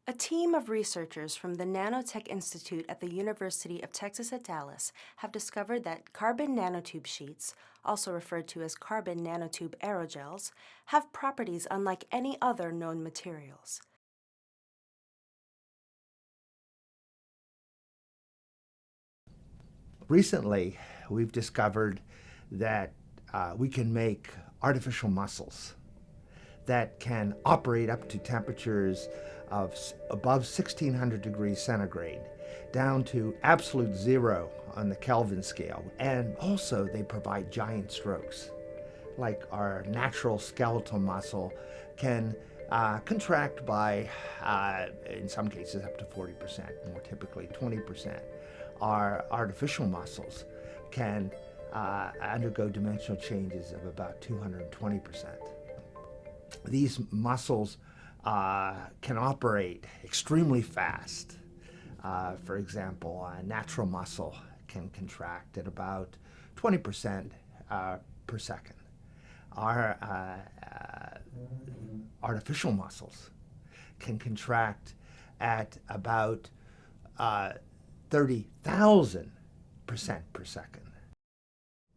A team of researchers from the Nanotech Institute at the University of Texas at Dallas have discovered that carbon nanotube sheets, also referred to as carbon nanotube aerogels, have properties unlike any other known materials. Recently, we've discovered that we can make artificial muscles that can operate up to temperatures of above 1600 degrees centigrade, down to absolute zero on the Kelvin scale. And also they provide giant strokes. Like our natural skeletal muscle can contract by, in some cases, up to 40%, more typically 20%. Our artificial muscles can undergo dimensional changes of about 220%. These muscles can operate extremely fast. For example, a natural muscle can contract at about 20% per second. Our artificial muscles can contract at about 30,000% per second.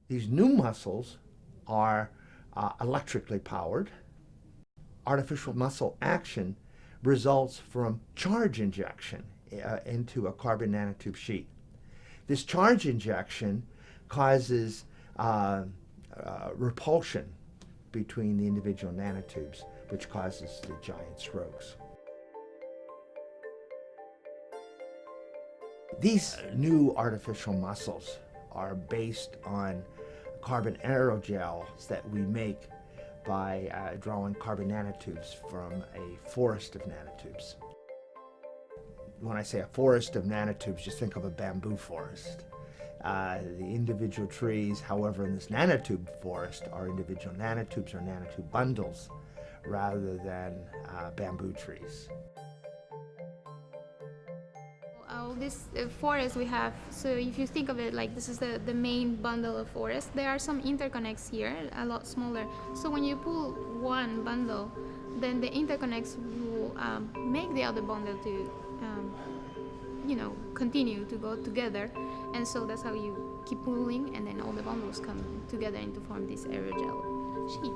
These new muscles are electrically powered. Artificial muscle action results from charge injection into a carbon nanotube sheet. This charge injection causes repulsion between the individual nanotubes, which causes the giant strokes. These new artificial muscles are based on carbon aerogels that we make by drawing carbon nanotubes from a forest of nanotubes. When I say a forest of nanotubes, just think of a bamboo forest. The individual trees, however, in this nanotube forest are individual nanotubes or nanotube bundles rather than bamboo trees. This forest we have, so if you think of it like this is the main bundle of forest, there are some interconnects here, a lot smaller. So when you pull one bundle, then the interconnects will make the other bundle to continue to go together, and so that's how you keep pulling, and then all the bundles come together and to form this aerogel sheet.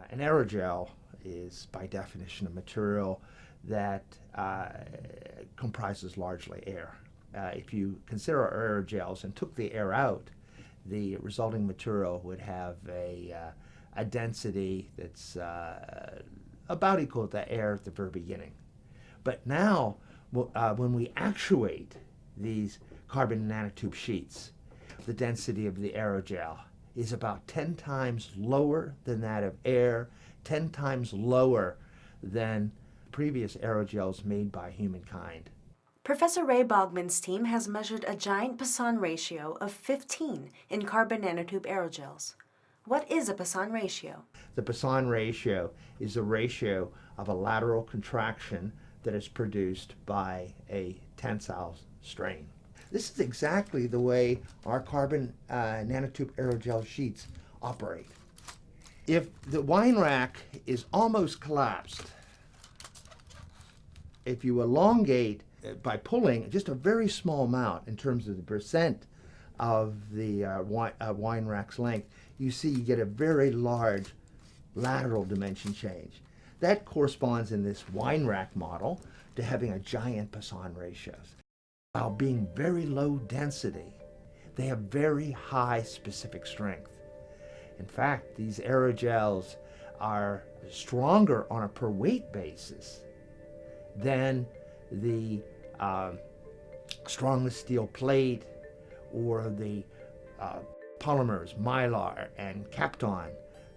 An aerogel is, by definition, a material that comprises largely air. If you consider our aerogels and took the air out, the resulting material would have a density that's about equal to air at the very beginning. But now, when we actuate these carbon nanotube sheets, the density of the aerogel is about 10 times lower than that of air, 10 times lower than previous aerogels made by humankind. Professor Ray Bogman's team has measured a giant Poisson ratio of 15 in carbon nanotube aerogels. What is a Poisson ratio? The Poisson ratio is the ratio of a lateral contraction that is produced by a tensile strain. This is exactly the way our carbon nanotube aerogel sheets operate. If the wine rack is almost collapsed, if you elongate by pulling just a very small amount in terms of the percent of the wine rack's length, you see you get a very large lateral dimension change. That corresponds in this wine rack model to having a giant Poisson ratios. While being very low density, they have very high specific strength. In fact, these aerogels are stronger on a per weight basis than the strongest steel plate or the polymers, mylar and Kapton,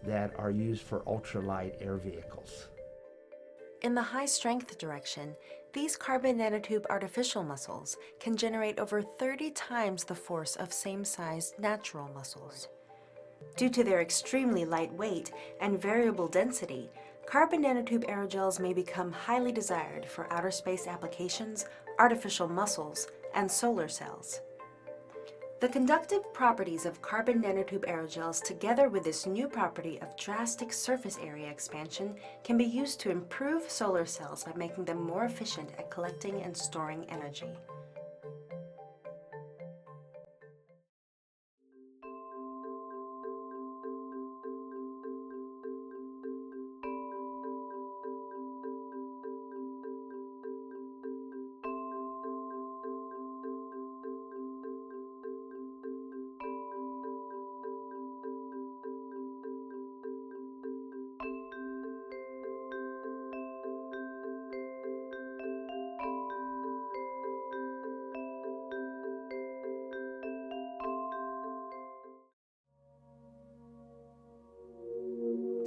that are used for ultralight air vehicles. In the high-strength direction, these carbon nanotube artificial muscles can generate over 30 times the force of same-sized natural muscles. Due to their extremely light weight and variable density, carbon nanotube aerogels may become highly desired for outer space applications, artificial muscles, and solar cells. The conductive properties of carbon nanotube aerogels together with this new property of drastic surface area expansion can be used to improve solar cells by making them more efficient at collecting and storing energy.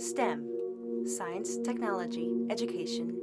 STEM, Science, Technology, Education,